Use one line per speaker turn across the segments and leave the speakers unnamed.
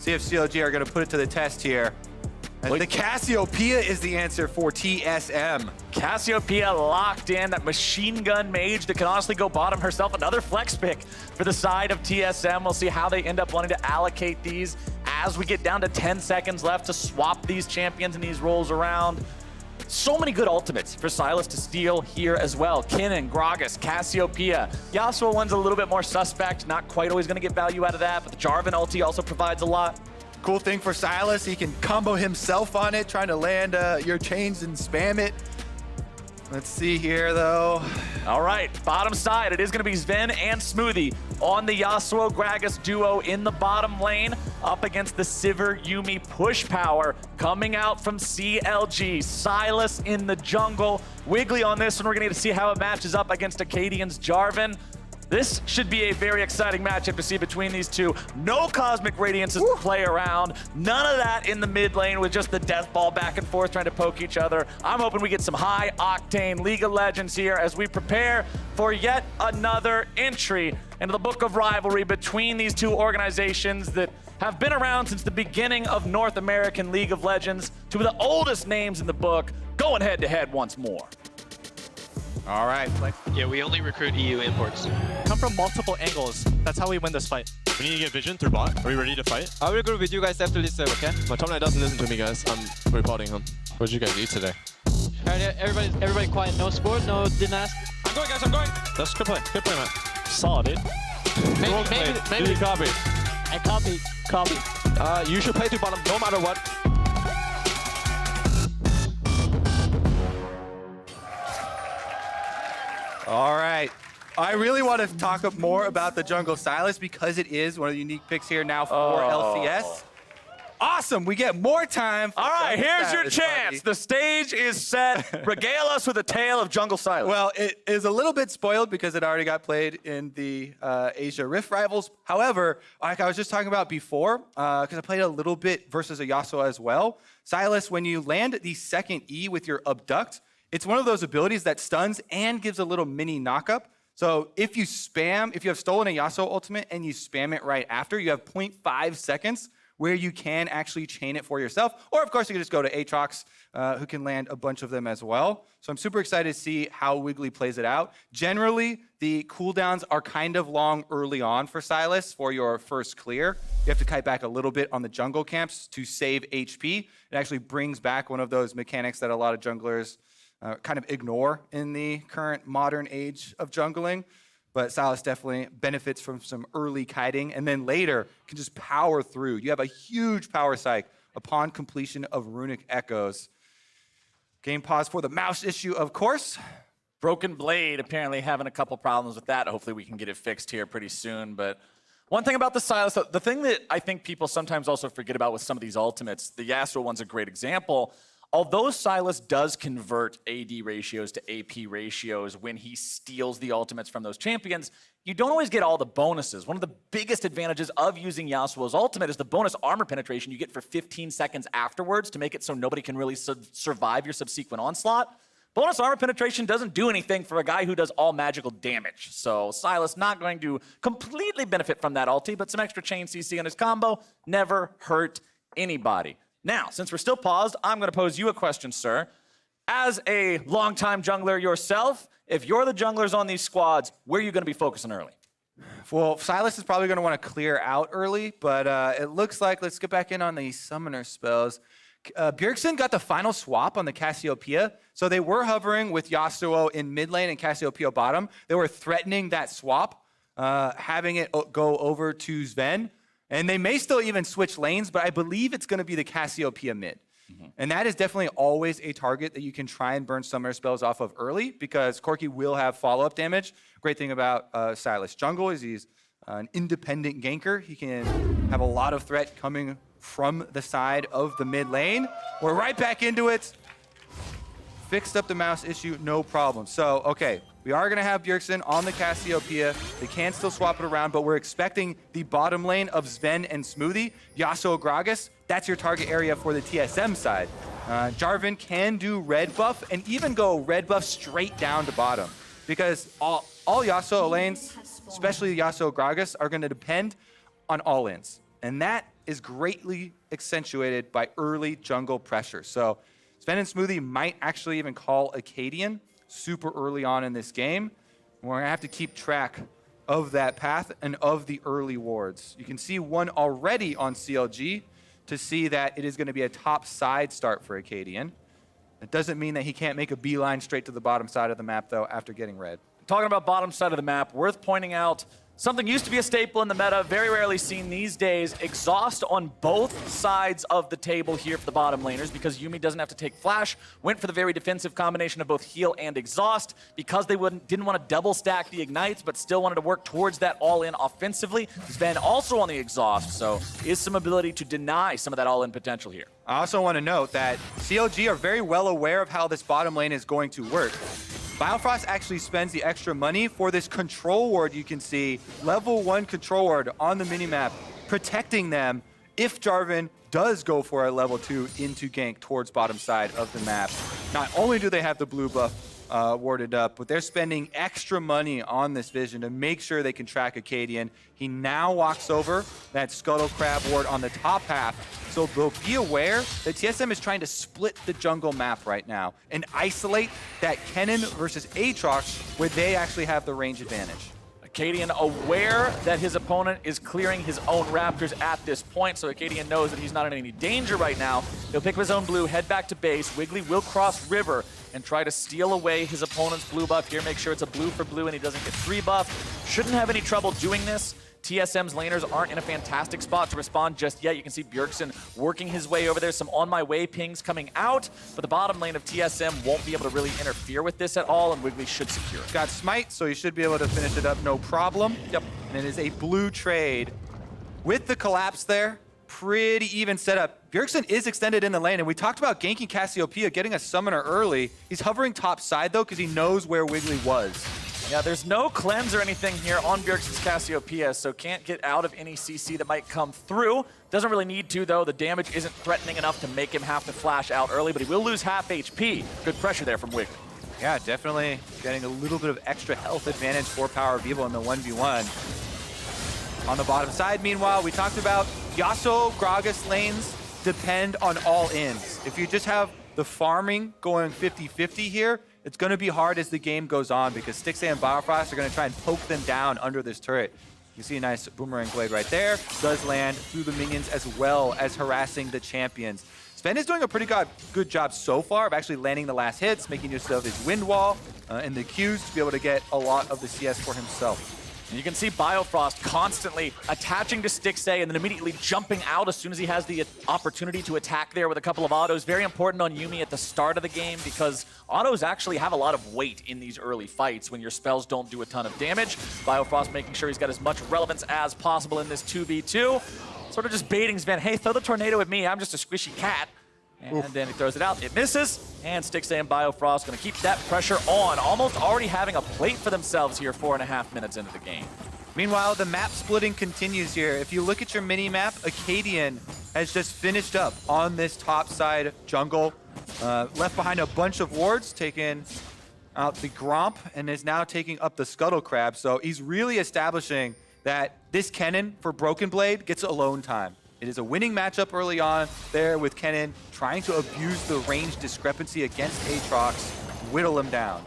See if CLG are going to put it to the test here. And the Cassiopeia is the answer for TSM.
Cassiopeia locked in, that machine gun mage that can honestly go bottom herself. Another flex pick for the side of TSM. We'll see how they end up wanting to allocate these as we get down to 10 seconds left to swap these champions and these roles around. So many good ultimates for Sylas to steal here as well. Kinnan, Gragas, Cassiopeia. Yasuo one's a little bit more suspect, not quite always going to get value out of that, but the Jarvan ulti also provides a lot.
Cool thing for Sylas, he can combo himself on it, trying to land your chains and spam it. Let's see here, though.
All right, bottom side, it is going to be Sven and Smoothie on the Yasuo Gragas duo in the bottom lane, up against the Sivir Yuumi push power coming out from CLG. Sylas in the jungle. Wiggly on this one, we're going to get to see how it matches up against Acadian's Jarvan. This should be a very exciting matchup to see between these two. No Cosmic Radiances to play around. None of that in the mid lane with just the death ball back and forth trying to poke each other. I'm hoping we get some high octane League of Legends here as we prepare for yet another entry into the book of rivalry between these two organizations that have been around since the beginning of North American League of Legends. Two of the oldest names in the book going head to head once more.
All right.
Yeah, we only recruit EU imports.
Come from multiple angles. That's how we win this fight.
We need to get vision through bot. Are we ready to fight?
I will go with you guys after this serve, okay?
My top lane doesn't listen to me, guys. I'm reporting him. What did you guys eat today?
Alright, everybody quiet. No sport, no dynasty.
I'm going, guys. I'm going. That's good play. Good play, man.
Solid, dude.
Maybe.
Copy.
I copy.
You should play to bottom no matter what.
All right. I really want to talk more about the jungle Sylas because it is one of the unique picks here now for LCS. Awesome. We get more time.
All right, here's your
Sylas,
chance.
buddy.
The stage is set. Regale us with a tale of jungle Sylas.
Well, it is a little bit spoiled because it already got played in the Asia Rift Rivals. However, like I was just talking about before, because I played a little bit versus a Yasuo as well, Sylas, when you land the second E with your abduct, it's one of those abilities that stuns and gives a little mini knockup. So if you have stolen a Yasuo ultimate and you spam it right after, you have 0.5 seconds where you can actually chain it for yourself. Or of course, you can just go to Aatrox, who can land a bunch of them as well. So I'm super excited to see how Wiggly plays it out. Generally, the cooldowns are kind of long early on for Sylas for your first clear. You have to kite back a little bit on the jungle camps to save HP. It actually brings back one of those mechanics that a lot of junglers kind of ignore in the current modern age of jungling. But Sylas definitely benefits from some early kiting, and then later can just power through. You have a huge power psych upon completion of Runic Echoes. Game pause for the mouse issue, of course.
Broken Blade apparently having a couple problems with that. Hopefully we can get it fixed here pretty soon. But one thing about the Sylas, the thing that I think people sometimes also forget about with some of these ultimates, the Yasuo one's a great example. Although Sylas does convert AD ratios to AP ratios when he steals the ultimates from those champions, you don't always get all the bonuses. One of the biggest advantages of using Yasuo's ultimate is the bonus armor penetration you get for 15 seconds afterwards to make it so nobody can really survive your subsequent onslaught. Bonus armor penetration doesn't do anything for a guy who does all magical damage. So Sylas not going to completely benefit from that ulti, but some extra chain CC in his combo never hurt anybody. Now, since we're still paused, I'm going to pose you a question, sir. As a longtime jungler yourself, if you're the junglers on these squads, where are you going to be focusing early?
Well, Sylas is probably going to want to clear out early, but it looks like, let's get back in on the summoner spells. Bjergsen got the final swap on the Cassiopeia, so they were hovering with Yasuo in mid lane and Cassiopeia bottom. They were threatening that swap, having it go over to Sven. And they may still even switch lanes, but I believe it's going to be the Cassiopeia mid. And that is definitely always a target that you can try and burn summoner spells off of early because Corki will have follow-up damage. Great thing about Sylas jungle is he's an independent ganker. He can have a lot of threat coming from the side of the mid lane. We're right back into it. Fixed up the mouse issue, no problem. So, okay, we are going to have Bjergsen on the Cassiopeia. They can still swap it around, but we're expecting the bottom lane of Sven and Smoothie. Yasuo Gragas, that's your target area for the TSM side. Jarvan can do red buff and even go red buff straight down to bottom because all Yasuo lanes, especially Yasuo Gragas, are going to depend on all-ins. And that is greatly accentuated by early jungle pressure. So Sven and Smoothie might actually even call Acadian super early on in this game. We're gonna have to keep track of that path and of the early wards. You can see one already on CLG to see that it is gonna be a top side start for Acadian. It doesn't mean that he can't make a beeline straight to the bottom side of the map though after getting red.
Talking about bottom side of the map, worth pointing out, something used to be a staple in the meta, very rarely seen these days, exhaust on both sides of the table here for the bottom laners because Yuumi doesn't have to take flash, went for the very defensive combination of both heal and exhaust because they didn't want to double stack the ignites but still wanted to work towards that all-in offensively. Sven also on the exhaust, so is some ability to deny some of that all-in potential here.
I also want to note that CLG are very well aware of how this bottom lane is going to work. Biofrost actually spends the extra money for this control ward you can see, level 1 control ward on the minimap, protecting them if Jarvan does go for a level 2 into gank towards bottom side of the map. Not only do they have the blue buff warded up, but they're spending extra money on this vision to make sure they can track Acadian. He now walks over that Scuttle Crab ward on the top half, so they'll be aware that TSM is trying to split the jungle map right now and isolate that Kennen versus Aatrox where they actually have the range advantage.
Acadian aware that his opponent is clearing his own Raptors at this point, so Acadian knows that he's not in any danger right now. He'll pick up his own blue, head back to base. Wiggly will cross river and try to steal away his opponent's blue buff here, make sure it's a blue for blue and he doesn't get 3 buff. Shouldn't have any trouble doing this. TSM's laners aren't in a fantastic spot to respond just yet. You can see Bjergsen working his way over there. Some on my way pings coming out, but the bottom lane of TSM won't be able to really interfere with this at all, and Wiggly should secure it.
Got smite, so he should be able to finish it up no problem.
Yep.
And it is a blue trade. With the collapse there, pretty even setup. Bjergsen is extended in the lane, and we talked about ganking Cassiopeia, getting a summoner early. He's hovering top side though, because he knows where Wiggly was.
Yeah, there's no cleanse or anything here on Bjergsen's Cassiopeia, so can't get out of any CC that might come through. Doesn't really need to, though. The damage isn't threatening enough to make him have to flash out early, but he will lose half HP. Good pressure there from Wiggly.
Yeah, definitely getting a little bit of extra health advantage for Power of Evil in the 1v1. On the bottom side, meanwhile, we talked about Yasuo, Gragas lanes depend on all-ins. If you just have the farming going 50-50 here, it's going to be hard as the game goes on because Stixxay and Biofrost are going to try and poke them down under this turret. You see a nice boomerang blade right there. Does land through the minions as well as harassing the champions. Sven is doing a pretty good job so far of actually landing the last hits, making use of his wind wall and the Qs to be able to get a lot of the CS for himself.
And you can see Biofrost constantly attaching to Stixxay and then immediately jumping out as soon as he has the opportunity to attack there with a couple of autos. Very important on Yuumi at the start of the game because autos actually have a lot of weight in these early fights when your spells don't do a ton of damage. Biofrost making sure he's got as much relevance as possible in this 2v2. Sort of just baiting Sven, hey, throw the tornado at me, I'm just a squishy cat. And then he throws it out, it misses, and Stixxay and Biofrost gonna keep that pressure on, almost already having a plate for themselves here 4.5 minutes into the game.
Meanwhile, the map splitting continues here. If you look at your mini-map, Acadian has just finished up on this top side jungle, left behind a bunch of wards, taken out the Gromp, and is now taking up the Scuttle Crab. So he's really establishing that this Kennen for Broken Blade gets alone time. It is a winning matchup early on there with Kennen trying to abuse the range discrepancy against Aatrox, whittle him down.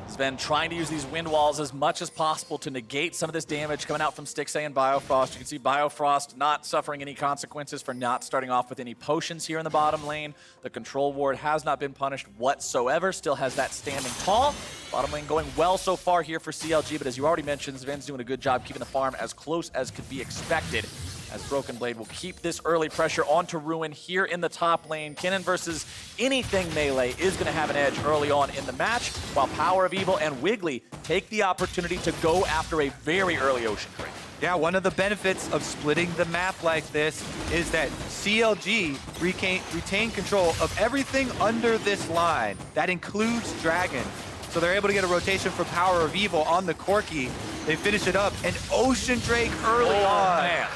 Sven trying to use these wind walls as much as possible to negate some of this damage coming out from Stixxay and Biofrost. You can see Biofrost not suffering any consequences for not starting off with any potions here in the bottom lane. The control ward has not been punished whatsoever, still has that standing tall. Bottom lane going well so far here for CLG, but as you already mentioned, Sven's doing a good job keeping the farm as close as could be expected. As Broken Blade will keep this early pressure onto Ruin here in the top lane. Kennen versus anything melee is going to have an edge early on in the match, while Power of Evil and Wiggly take the opportunity to go after a very early Ocean Drake.
Yeah, one of the benefits of splitting the map like this is that CLG retain control of everything under this line. That includes Dragon. So they're able to get a rotation for Power of Evil on the Corki. They finish it up, and Ocean Drake early on.
Man.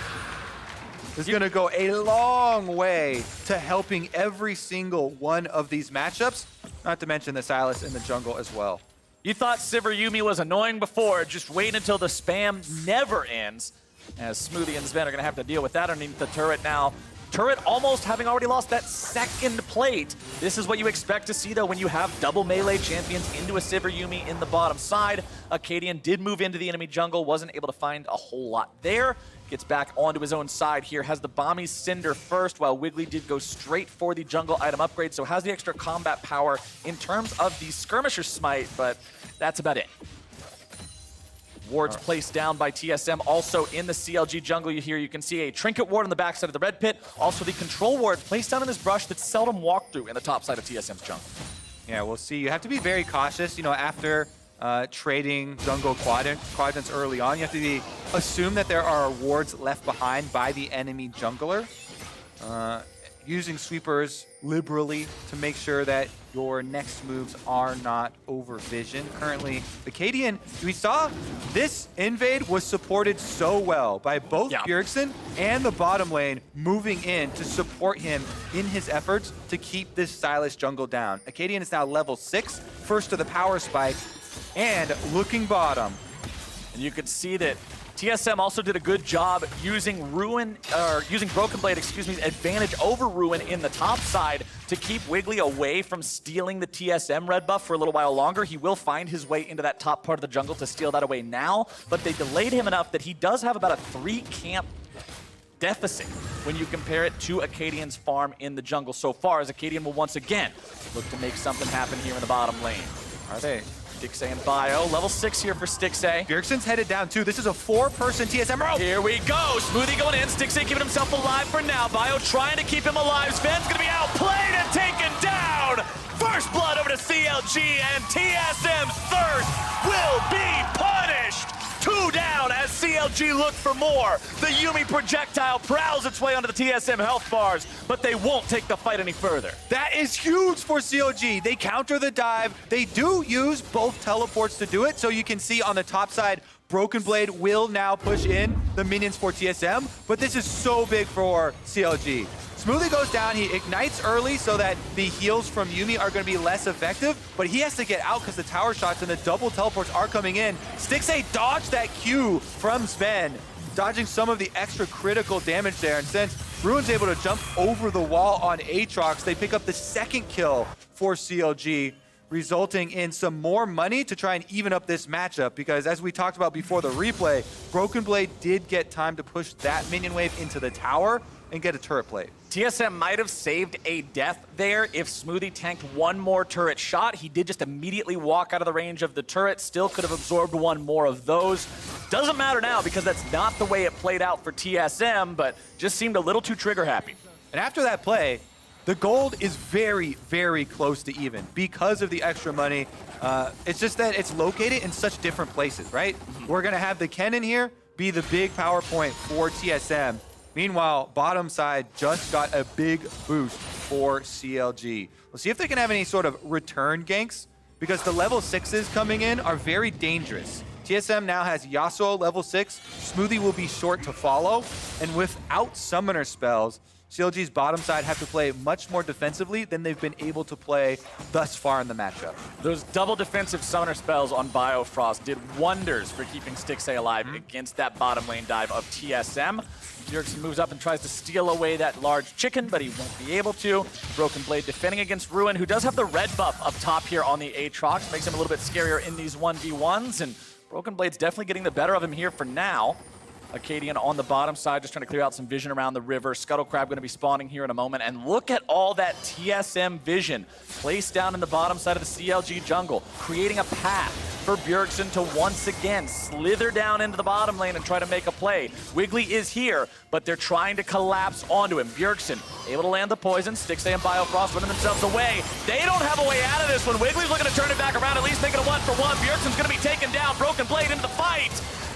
Is going to go a long way to helping every single one of these matchups, not to mention the Sylas in the jungle as well.
You thought Sivir Yuumi was annoying before, just wait until the spam never ends. as Smoothie and Sven are going to have to deal with that underneath the turret now. Turret almost having already lost that second plate. This is what you expect to see, though, when you have double melee champions into a Sivir Yuumi in the bottom side. Acadian did move into the enemy jungle, wasn't able to find a whole lot there. Gets back onto his own side here, has the Bomby's Cinder first, while Wiggly did go straight for the jungle item upgrade, so has the extra combat power in terms of the Skirmisher Smite, but that's about it. Wards placed down by TSM. Also in the CLG jungle here, you can see a Trinket Ward on the backside of the red pit. Also the Control Ward placed down in this brush that's seldom walked through in the top side of TSM's jungle.
Yeah, we'll see. You have to be very cautious, you know, after trading jungle quadrants early on. You have to assume that there are wards left behind by the enemy jungler. Using sweepers liberally to make sure that your next moves are not over vision. Currently, Acadian, we saw this invade was supported so well by both Bjergsen and the bottom lane moving in to support him in his efforts to keep this stylish jungle down. Acadian is now level 6, first to the power spike, and looking bottom.
And you can see that TSM also did a good job using Broken Blade, advantage over Ruin in the top side to keep Wiggly away from stealing the TSM red buff for a little while longer. He will find his way into that top part of the jungle to steal that away now, but they delayed him enough that he does have about a 3-camp deficit when you compare it to Acadian's farm in the jungle so far, as Acadian will once again look to make something happen here in the bottom lane.
Are they?
Stixxay and Bio, level 6 here for Stixxay.
Bjergsen's headed down too. This is a 4-person TSM row.
Here we go. Smoothie going in. Stixxay keeping himself alive for now. Bio trying to keep him alive. Sven's going to be outplayed and taken down. First blood over to CLG, and TSM's thirst will be punished. 2 down as CLG look for more. The Yuumi projectile prowls its way onto the TSM health bars, but they won't take the fight any further.
That is huge for CLG. They counter the dive. They do use both teleports to do it, so you can see on the top side, Broken Blade will now push in the minions for TSM, but this is so big for CLG. Smoothie goes down, he ignites early so that the heals from Yuumi are going to be less effective, but he has to get out because the tower shots and the double teleports are coming in. Stixxay dodged that Q from Sven, dodging some of the extra critical damage there, and since Ruin's able to jump over the wall on Aatrox, they pick up the second kill for CLG, resulting in some more money to try and even up this matchup, because as we talked about before the replay, Broken Blade did get time to push that minion wave into the tower and get a turret plate.
TSM might have saved a death there if Smoothie tanked one more turret shot. He did just immediately walk out of the range of the turret, still could have absorbed one more of those. Doesn't matter now because that's not the way it played out for TSM, but just seemed a little too trigger happy.
And after that play, the gold is very, very close to even because of the extra money. It's just that it's located in such different places, right? We're going to have the Kennen here be the big power point for TSM. Meanwhile, bottom side just got a big boost for CLG. We'll see if they can have any sort of return ganks, because the level 6s coming in are very dangerous. TSM now has Yasuo level 6. Smoothie will be short to follow. And without summoner spells, CLG's bottom side have to play much more defensively than they've been able to play thus far in the matchup.
Those double defensive summoner spells on Biofrost did wonders for keeping Stixxay alive against that bottom lane dive of TSM. Bjergsen moves up and tries to steal away that large chicken, but he won't be able to. Broken Blade defending against Ruin, who does have the red buff up top here on the Aatrox. Makes him a little bit scarier in these 1v1s, and Broken Blade's definitely getting the better of him here for now. Acadian on the bottom side, just trying to clear out some vision around the river. Scuttle Crab going to be spawning here in a moment. And look at all that TSM vision placed down in the bottom side of the CLG jungle, creating a path for Bjergsen to once again slither down into the bottom lane and try to make a play. Wiggly is here, but they're trying to collapse onto him. Bjergsen able to land the poison. Stixxay and Biofrost running themselves away. They don't have a way out of this one. Wiggly's looking to turn it back around, at least make it a 1-for-1. Bjergsen's going to be taken down. Broken Blade into the fight.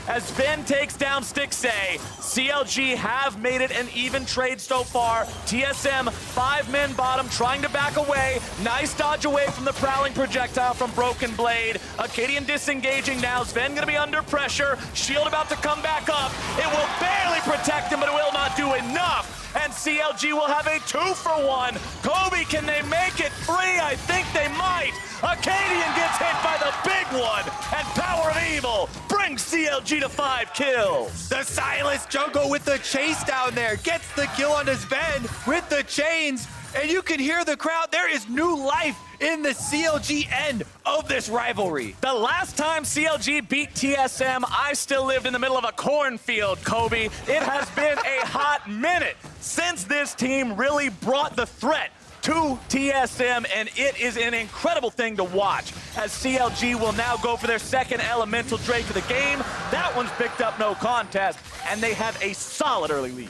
As Sven takes down Stixxay, CLG have made it an even trade so far. TSM, 5 men bottom, trying to back away. Nice dodge away from the prowling projectile from Broken Blade. Acadian disengaging now. Sven gonna be under pressure. Shield about to come back up. It will barely protect him, but it will not do enough. And CLG will have a 2-for-1. Kobe, can they make it free? I think they might. Acadian gets hit by the big one, and Power of Evil brings CLG to 5 kills.
The Silas jungle with the chase down there. Gets the kill on his Sven with the chains. And you can hear the crowd. There is new life in the CLG end of this rivalry.
The last time CLG beat TSM, I still lived in the middle of a cornfield, Kobe. It has been a hot minute since this team really brought the threat to TSM, and it is an incredible thing to watch as CLG will now go for their second Elemental Drake of the game. That one's picked up no contest, and they have a solid early lead.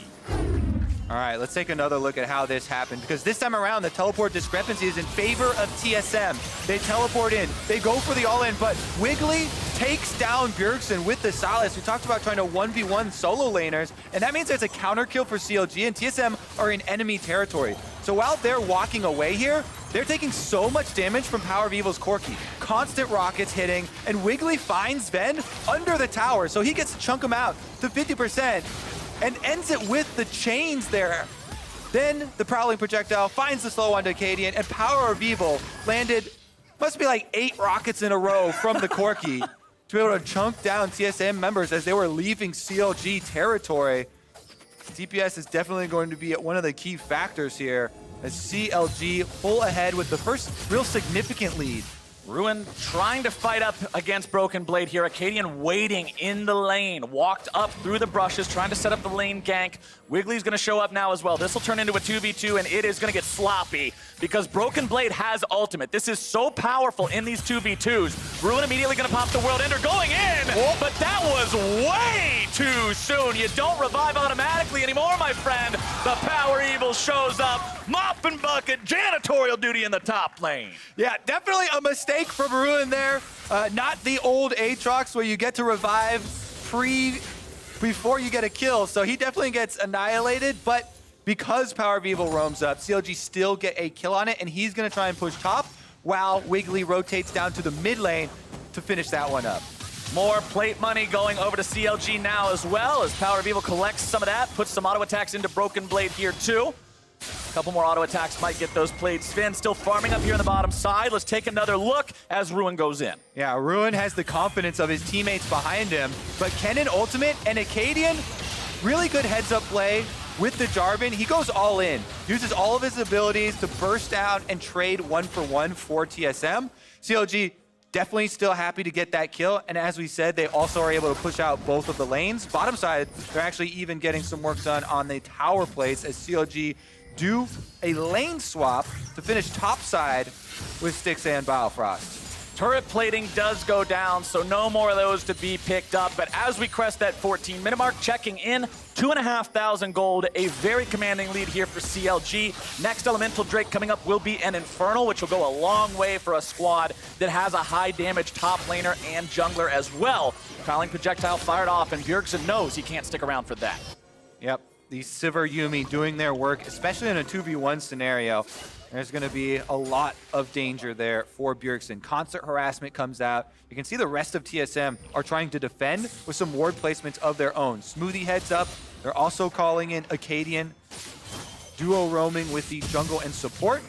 All right, let's take another look at how this happened, because this time around, the teleport discrepancy is in favor of TSM. They teleport in, they go for the all-in, but Wiggly takes down Bjergsen with the Silas. We talked about trying to 1v1 solo laners, and that means there's a counter kill for CLG, and TSM are in enemy territory. So while they're walking away here, they're taking so much damage from Power of Evil's Corki. Constant rockets hitting, and Wiggly finds Sven under the tower, so he gets to chunk him out to 50%. And ends it with the chains there. Then the Prowling Projectile finds the slow onto Acadian, and Power of Evil landed, must be like 8 rockets in a row from the Corki to be able to chunk down TSM members as they were leaving CLG territory. DPS is definitely going to be one of the key factors here as CLG pull ahead with the first real significant lead.
Ruin trying to fight up against Broken Blade here. Acadian waiting in the lane. Walked up through the brushes, trying to set up the lane gank. Wiggly's going to show up now as well. This will turn into a 2v2, and it is going to get sloppy because Broken Blade has ultimate. This is so powerful in these 2v2s. Ruin immediately going to pop the World Ender, going in, but that was way too soon. You don't revive automatically anymore, my friend. The Power Evil shows up. Mop and bucket, janitorial duty in the top lane.
Yeah, definitely a mistake from Ruin there. Not the old Aatrox where you get to revive before you get a kill. So he definitely gets annihilated, but because Power of Evil roams up, CLG still get a kill on it, and he's gonna try and push top while Wiggly rotates down to the mid lane to finish that one up.
More plate money going over to CLG now as well as Power of Evil collects some of that, puts some auto attacks into Broken Blade here too. A couple more auto attacks might get those plates. Sven still farming up here on the bottom side. Let's take another look as Ruin goes in.
Yeah, Ruin has the confidence of his teammates behind him, but Kennen ultimate and Acadian, really good heads-up play with the Jarvan. He goes all in, uses all of his abilities to burst out and trade 1-for-1 for TSM. CLG definitely still happy to get that kill, and as we said, they also are able to push out both of the lanes. Bottom side, they're actually even getting some work done on the tower plates as CLG do a lane swap to finish top side with Styx and Biofrost.
Turret plating does go down, so no more of those to be picked up. But as we crest that 14-minute mark, checking in, 2,500 gold, a very commanding lead here for CLG. Next Elemental Drake coming up will be an Infernal, which will go a long way for a squad that has a high damage top laner and jungler as well. Prowling Projectile fired off, and Bjergsen knows he can't stick around for that.
Yep, the Sivir Yuumi doing their work, especially in a 2v1 scenario. There's going to be a lot of danger there for Bjergsen. Constant harassment comes out. You can see the rest of TSM are trying to defend with some ward placements of their own. Smoothie heads up. They're also calling in Acadian. Duo roaming with the jungle and support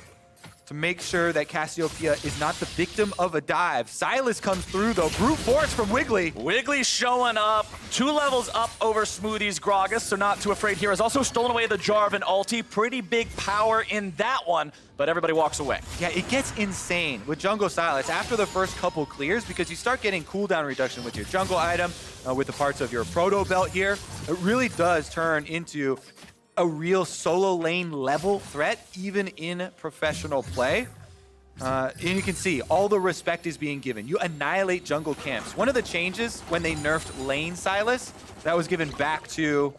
to make sure that Cassiopeia is not the victim of a dive. Silas comes through, though. Brute force from Wiggly.
Wiggly showing up, 2 levels up over Smoothie's Gragas, so not too afraid here. Has also stolen away the Jarvan ulti. Pretty big power in that one, but everybody walks away.
Yeah, it gets insane with Jungle Silas after the first couple clears because you start getting cooldown reduction with your jungle item, with the parts of your proto belt here. It really does turn into a real solo lane level threat, even in professional play. And you can see all the respect is being given. You annihilate jungle camps. One of the changes when they nerfed lane Silas that was given back to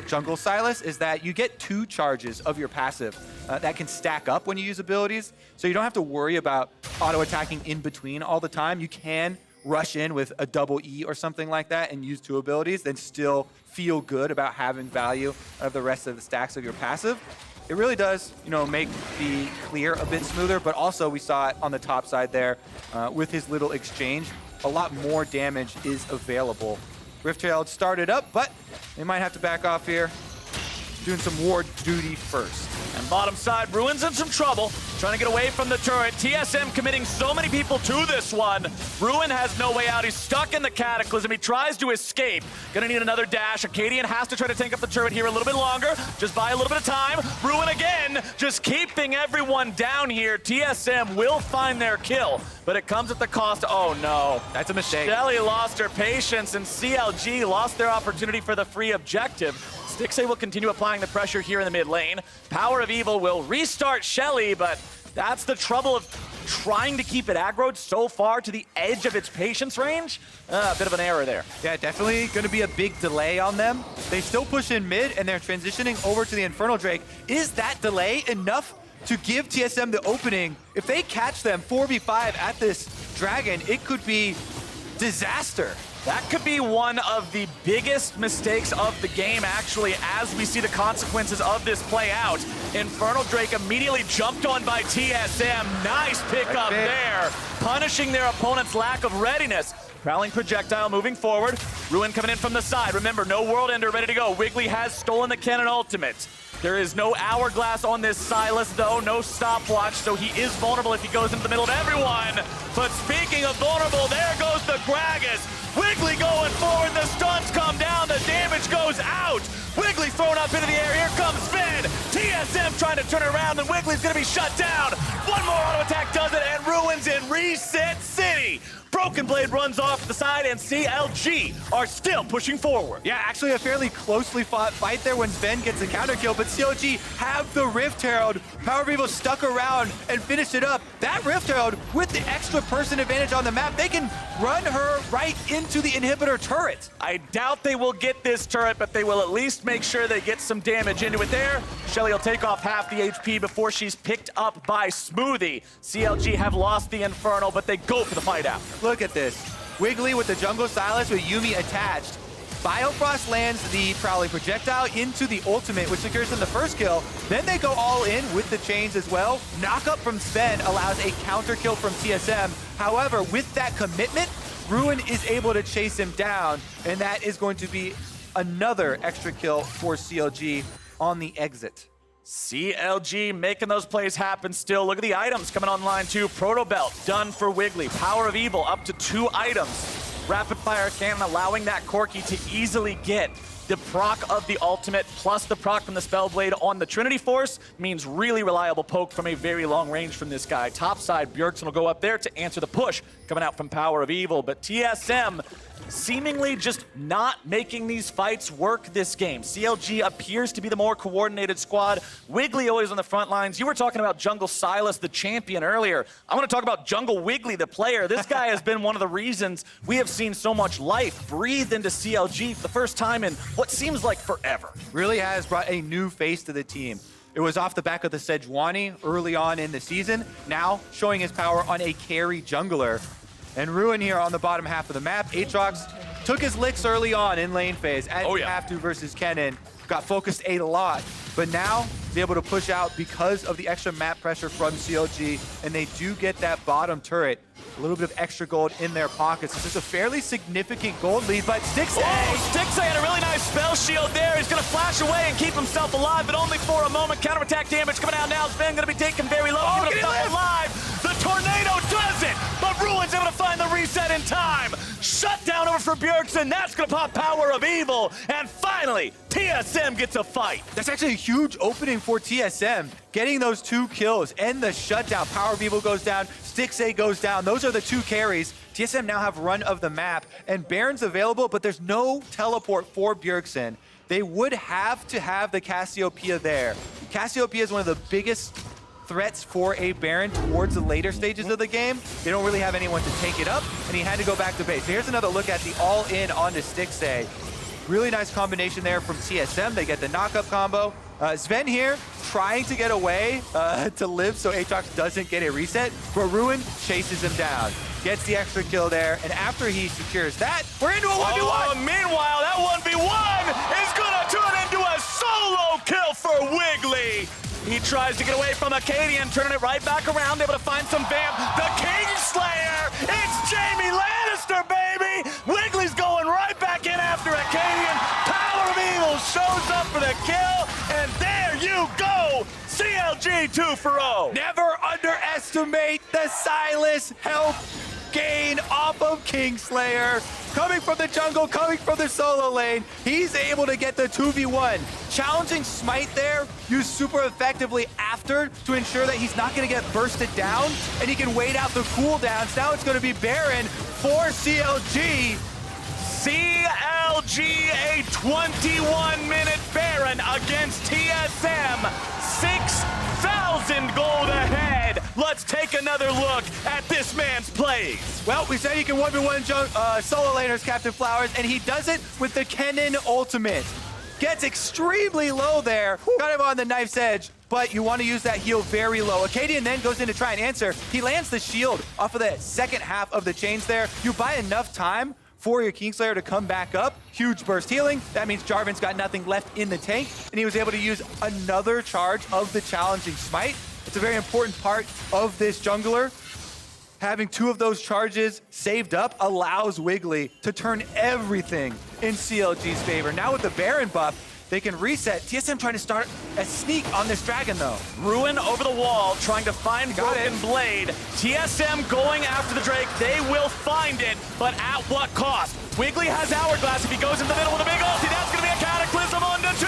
jungle Silas is that you get 2 charges of your passive that can stack up when you use abilities. So you don't have to worry about auto attacking in between all the time. You can rush in with a double E or something like that and use 2 abilities, then still feel good about having value of the rest of the stacks of your passive. It really does, you know, make the clear a bit smoother, but also we saw it on the top side there with his little exchange. A lot more damage is available. Rift Herald started up, but they might have to back off here. doing some ward duty first.
And bottom side, Ruin's in some trouble, trying to get away from the turret. TSM committing so many people to this one. Ruin has no way out. He's stuck in the Cataclysm. He tries to escape. Gonna need another dash. Acadian has to try to tank up the turret here a little bit longer. Just buy a little bit of time. Ruin again, just keeping everyone down here. TSM will find their kill, but it comes at the cost. Oh no.
That's a mistake.
Shelly lost her patience, and CLG lost their opportunity for the free objective. Stixay will continue applying the pressure here in the mid lane. Power of Evil will restart Shelly, but that's the trouble of trying to keep it aggroed so far to the edge of its patience range. A bit of an error there.
Yeah, definitely going to be a big delay on them. They still push in mid, and they're transitioning over to the Infernal Drake. Is that delay enough to give TSM the opening? If they catch them 4v5 at this Dragon, it could be disaster.
That could be one of the biggest mistakes of the game, actually, as we see the consequences of this play out. Infernal Drake immediately jumped on by TSM. Nice pickup there, punishing their opponent's lack of readiness. Prowling projectile moving forward. Ruin coming in from the side. Remember, no World Ender ready to go. Wiggly has stolen the cannon ultimate. There is no hourglass on this Sylas, though, no stopwatch, so he is vulnerable if he goes into the middle of everyone. But speaking of vulnerable, there goes the Gragas. Wiggly going forward, the stuns come down, the damage goes out. Wiggly thrown up into the air, here comes Sven. TSM trying to turn around, and Wiggly's gonna be shut down. One more auto attack does it, and Ruin's in Reset City. Broken Blade runs off to the side, and CLG are still pushing forward.
Yeah, actually a fairly closely fought fight there when Sven gets a counter kill, but CLG have the Rift Herald. Power of Evil stuck around and finished it up. That Rift Herald, with the extra person advantage on the map, they can run her right into the inhibitor turret.
I doubt they will get this turret, but they will at least make sure they get some damage into it there. Shelly will take off half the HP before she's picked up by Smoothie. CLG have lost the Infernal, but they go for the fight out.
Look at this. Wiggly with the jungle Sylas with Yuumi attached. Biofrost lands the Prowling projectile into the ultimate, which secures them the first kill. Then they go all in with the chains as well. Knockup from Sven allows a counter kill from TSM. However, with that commitment, Ruin is able to chase him down, and that is going to be another extra kill for CLG on the exit.
CLG making those plays happen still. Look at the items coming online too. Proto Belt done for Wiggly. Power of Evil up to 2 items. Rapid Fire Cannon allowing that Corki to easily get the proc of the ultimate plus the proc from the Spellblade on the Trinity Force means really reliable poke from a very long range from this guy. Topside, Bjergsen will go up there to answer the push coming out from Power of Evil, but TSM seemingly just not making these fights work this game. CLG appears to be the more coordinated squad. Wiggly always on the front lines. You were talking about Jungle Sylas, the champion, earlier. I want to talk about Jungle Wiggly, the player. This guy has been one of the reasons we have seen so much life breathed into CLG for the first time in what seems like forever.
Really has brought a new face to the team. It was off the back of the Sejuani early on in the season, now showing his power on a carry jungler. And Ruin here on the bottom half of the map. Aatrox took his licks early on in lane phase, as you have to versus Kennen. Got focused a lot, but now be able to push out because of the extra map pressure from CLG, and they do get that bottom turret. A little bit of extra gold in their pockets. This is a fairly significant gold lead, but Stixay!
Oh, Stixay had a really nice spell shield there. He's going to flash away and keep himself alive, but only for a moment. Counterattack damage coming out now. Sven going to be taken very low, keeping himself alive. The tornado does it, but Ruin's able to find the reset in time. Shut down over for Bjergsen. That's going to pop Power of Evil, and finally, TSM gets a fight.
That's actually a huge opening for TSM. Getting those 2 kills and the shutdown. Power of Evil goes down, Stixay goes down. Those are the 2 carries. TSM now have run of the map, and Baron's available, but there's no teleport for Bjergsen. They would have to have the Cassiopeia there. Cassiopeia is one of the biggest threats for a Baron towards the later stages of the game. They don't really have anyone to take it up, and he had to go back to base. So here's another look at the all-in onto Stixay. Really nice combination there from TSM. They get the knockup combo. Sven here trying to get away to live so Aatrox doesn't get a reset, but Ruin chases him down. Gets the extra kill there, and after he secures that, we're into a 1v1!
Oh, meanwhile, that 1v1 is gonna turn into a solo kill for Wiggly! He tries to get away from Acadian, turning it right back around, able to find some vamp. The Kingslayer! It's Jamie Lannister, baby! Wiggly's going right back in after Acadian. Power of Evil shows up for the kill, and there you go! CLG 2-0.
Never underestimate the Silas health gain off of Kingslayer. Coming from the jungle, coming from the solo lane, he's able to get the 2v1. Challenging Smite there, used super effectively after to ensure that he's not going to get bursted down, and he can wait out the cooldowns. Now it's going to be Baron for CLG.
CLG, a 21-minute Baron against TSM. 6,000 gold ahead. Let's take another look at this man's plays.
Well, we said he can 1v1 solo laners, Captain Flowers, and he does it with the Kennen ultimate. Gets extremely low there, kind of on the knife's edge, but you want to use that heal very low. Acadian then goes in to try and answer. He lands the shield off of the second half of the chains there. You buy enough time for your Kingslayer to come back up. Huge burst healing. That means Jarvan's got nothing left in the tank, and he was able to use another charge of the challenging smite. It's a very important part of this jungler. Having two of those charges saved up allows Wiggly to turn everything in CLG's favor. Now with the Baron buff, they can reset. TSM trying to start a sneak on this dragon, though.
Ruin over the wall, trying to find Broken Blade. TSM going after the Drake. They will find it, but at what cost? Wiggly has Hourglass. If he goes in the middle with a big ulti, that's going to be a Cataclysm onto 2.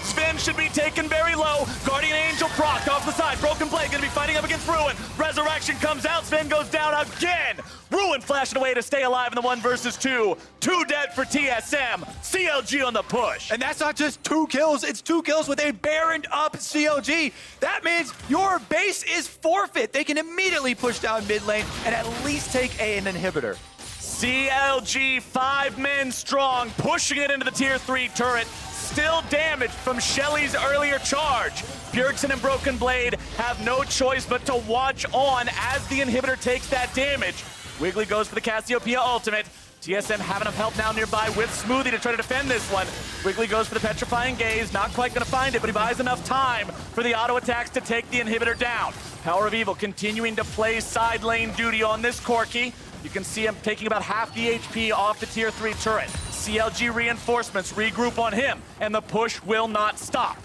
Sven should be taken very low. Guardian Angel procced off the side. Broken Blade going to be fighting up against Ruin. Resurrection comes out. Sven goes down again. Ruin flashing away to stay alive in the 1 versus 2. 2 dead for TSM. CLG on the push.
And that's not just 2 kills, it's 2 kills with a Baroned up CLG. That means your base is forfeit. They can immediately push down mid lane and at least take an inhibitor.
CLG 5 men strong, pushing it into the tier 3 turret. Still damaged from Shelly's earlier charge. Bjergsen and Broken Blade have no choice but to watch on as the inhibitor takes that damage. Wiggly goes for the Cassiopeia ultimate. TSM have enough help now nearby with Smoothie to try to defend this one. Wiggly goes for the Petrifying Gaze, not quite going to find it, but he buys enough time for the auto attacks to take the inhibitor down. Power of Evil continuing to play side lane duty on this Corki. You can see him taking about half the HP off the tier 3 turret. CLG reinforcements regroup on him, and the push will not stop.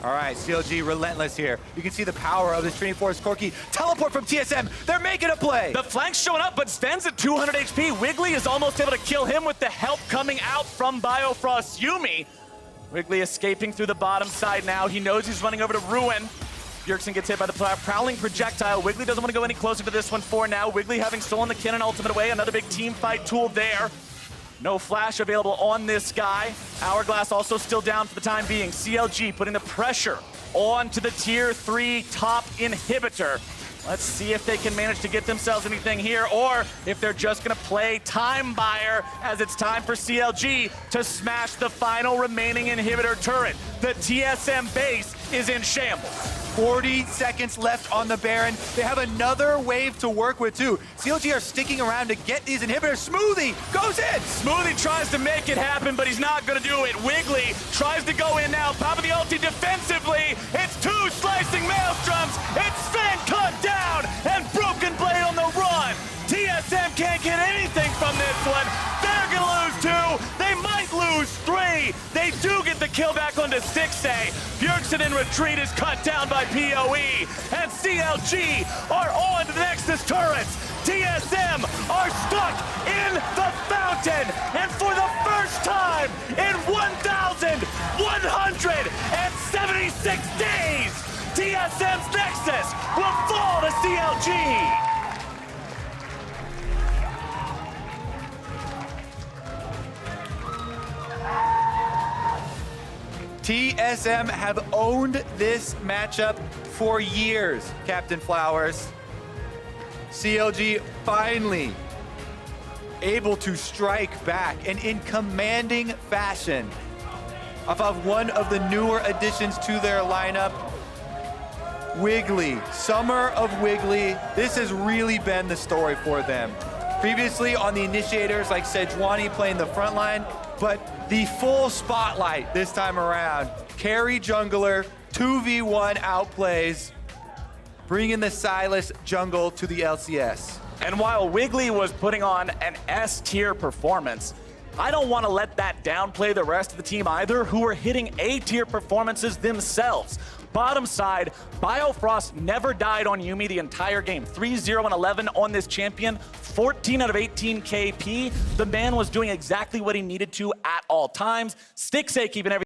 All right, CLG relentless here. You can see the power of this Trinity Force Corki. Teleport from TSM. They're making a play.
The flank's showing up, but Sven's at 200 HP. Wiggly is almost able to kill him with the help coming out from Biofrost's Yumi. Wiggly escaping through the bottom side now. He knows he's running over to Ruin. Bjergsen gets hit by the Prowling Projectile. Wiggly doesn't want to go any closer to this one for now. Wiggly having stolen the Kennen ultimate away. Another big team fight tool there. No flash available on this guy. Hourglass also still down for the time being. CLG putting the pressure onto the tier 3 top inhibitor. Let's see if they can manage to get themselves anything here, or if they're just gonna play time buyer as it's time for CLG to smash the final remaining inhibitor turret. The TSM base is in shambles.
40 seconds left on the Baron. They have another wave to work with too. CLG are sticking around to get these inhibitors. Smoothie goes in.
Smoothie tries to make it happen, but he's not gonna do it. Wiggly tries to go in now. Pop of the ulti defensively. It's 2 slicing maelstroms. It's Sven cut down and Broken Blade on the run. TSM can't get anything from this one. They're gonna lose 2. They might lose 3. They do get the kill back onto 6A. Bjergsen in retreat is cut down by PoE. And CLG are on to the Nexus turrets. TSM are stuck in the fountain. And for the first time in 1,176 days, TSM's Nexus will fall to CLG.
TSM have owned this matchup for years, Captain Flowers. CLG finally able to strike back and in commanding fashion off of one of the newer additions to their lineup, Wiggly. Summer of Wiggly. This has really been the story for them. Previously on the initiators like Sejuani playing the front line, but the full spotlight this time around. Carry jungler, 2v1 outplays, bringing the Silas jungle to the LCS.
And while Wiggly was putting on an S-tier performance, I don't want to let that downplay the rest of the team either, who are hitting A-tier performances themselves. Bottom side, Biofrost never died on Yuumi the entire game. 3-0 and 11 on this champion, 14 out of 18 KP. The man was doing exactly what he needed to at all times. Stixay keeping everything